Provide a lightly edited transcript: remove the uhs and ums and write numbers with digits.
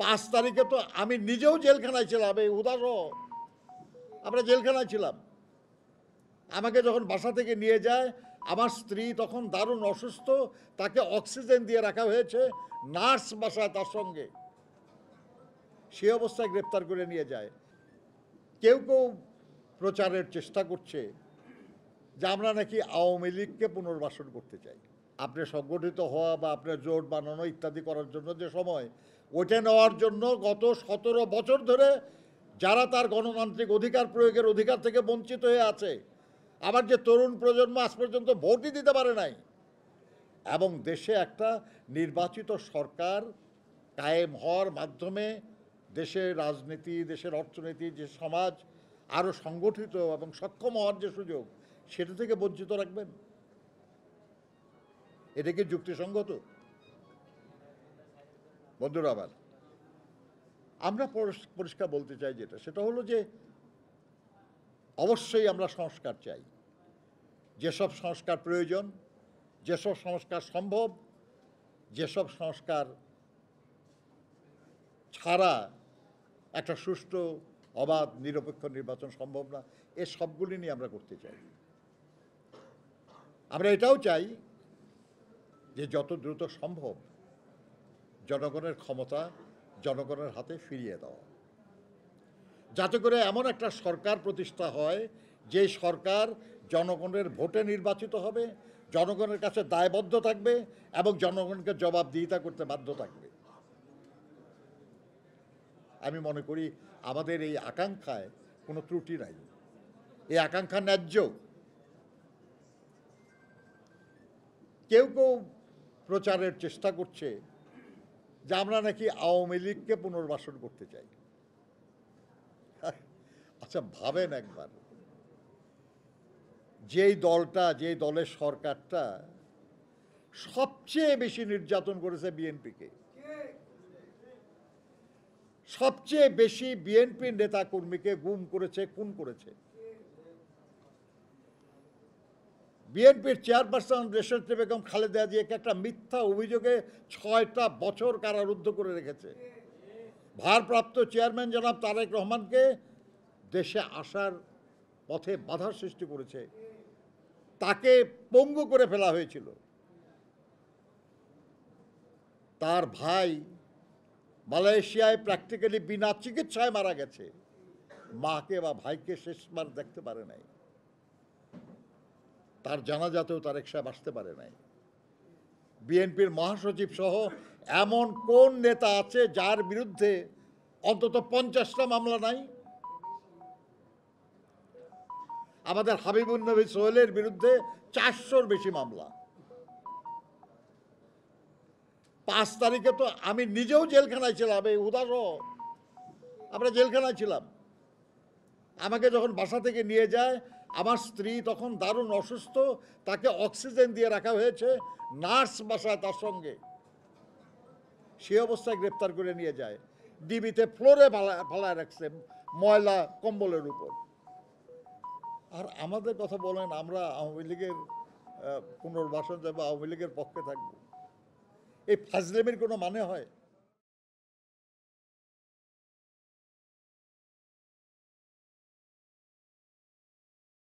5 তারিখে তো আমি নিজেও জেলখানায় ছিলাম, এই উদাসহ আমরা জেলখানায় ছিলাম। আমাকে যখন বাসা থেকে নিয়ে যায়, আমার স্ত্রী তখন দারুণ অসুস্থ, তাকে অক্সিজেন দিয়ে রাখা হয়েছে, নার্স বাসায় তার সঙ্গে, সে অবস্থায় গ্রেপ্তার করে নিয়ে যায়। কেউ কেউ প্রচারের চেষ্টা করছে যে আমরা নাকি আওয়ামী লীগকে পুনর্বাসন করতে চাই। আপনি সংগঠিত হওয়া বা আপনার জোট বানানো ইত্যাদি করার জন্য যে সময়, ওইটা নেওয়ার জন্য গত 17 বছর ধরে যারা তার গণতান্ত্রিক অধিকার প্রয়োগের অধিকার থেকে বঞ্চিত হয়ে আছে, আবার যে তরুণ প্রজন্ম আজ পর্যন্ত ভোটই দিতে পারে নাই, এবং দেশে একটা নির্বাচিত সরকার কায়েম হওয়ার মাধ্যমে দেশের রাজনীতি, দেশের অর্থনীতি, যে সমাজ আরও সংগঠিত এবং সক্ষম হওয়ার যে সুযোগ, সেটা থেকে বঞ্চিত রাখবেন? এটা কি যুক্তিসঙ্গত? বন্ধুরা, আবার আমরা পরিষ্কার বলতে চাই যেটা, সেটা হলো যে অবশ্যই আমরা সংস্কার চাই। যেসব সংস্কার প্রয়োজন, যেসব সংস্কার সম্ভব, যেসব সংস্কার ছাড়া একটা সুষ্ঠু, অবাধ, নিরপেক্ষ নির্বাচন সম্ভব না, এ সবগুলি নিয়ে আমরা করতে চাই। আমরা এটাও চাই যে যত দ্রুত সম্ভব জনগণের ক্ষমতা জনগণের হাতে ফিরিয়ে দেওয়া, যাতে করে এমন একটা সরকার প্রতিষ্ঠা হয় যে সরকার জনগণের ভোটে নির্বাচিত হবে, জনগণের কাছে দায়বদ্ধ থাকবে এবং জনগণকে জবাবদিহিতা করতে বাধ্য থাকবে। আমি মনে করি আমাদের এই আকাঙ্ক্ষায় কোনো ত্রুটি নাই, এই আকাঙ্ক্ষা ন্যায্য। কেউ কেউ প্রচারের চেষ্টা করছে যে আমরা নাকি আওয়ামী লীগকে পুনর্বাসন করতে চাই। আচ্ছা ভাবেন একবার, যেই দলটা, যেই দলের সরকারটা সবচেয়ে বেশি নির্যাতন করেছে বিএনপিকে, সবচেয়ে বেশি বিএনপির নেতা কর্মীকে গুম করেছে, খুন করেছে, বিএনপির চেয়ারপারসন দেশনেত্রী বেগম খালেদা জিয়াকে একটা মিথ্যা অভিযোগে 6টা বছর কারারুদ্ধ করে রেখেছে, ভারপ্রাপ্ত চেয়ারম্যান জনাব তারেক রহমানকে দেশে আসার পথে বাধার সৃষ্টি করেছে, তাকে পঙ্গু করে ফেলা হয়েছিল, তার ভাই মালয়েশিয়ায় প্র্যাকটিক্যালি বিনা চিকিৎসায় মারা গেছে, মাকে বা ভাইকে শেষবার দেখতে পারে নাই, তার জানাজাতেও তারেক সাহেব আসতে পারে নাই। বিএনপির মহাসচিব সহ এমন কোন নেতা আছে যার বিরুদ্ধে অন্তত 50টা মামলা নাই? আমাদের হাবিবুন নবী সোহেলের বিরুদ্ধে 400-র বেশি মামলা। 5 তারিখে তো আমি নিজেও জেলখানায় ছিলাম, এই উদাসহ আমরা জেলখানায় ছিলাম। আমাকে যখন বাসা থেকে নিয়ে যায়, আমার স্ত্রী তখন দারুণ অসুস্থ, তাকে অক্সিজেন দিয়ে রাখা হয়েছে, নার্স বাসায় তার সঙ্গে, সে অবস্থায় গ্রেপ্তার করে নিয়ে যায়, ডিবিতে ফ্লোরে ফালায় রাখছে ময়লা কম্বলের উপর। আর আমাদের কথা বলেন আমরা আওয়ামী লীগের পুনর্বাসন যাব, আওয়ামী লীগের পক্ষে থাকবো? এই ফাজলামির কোনো মানে হয়?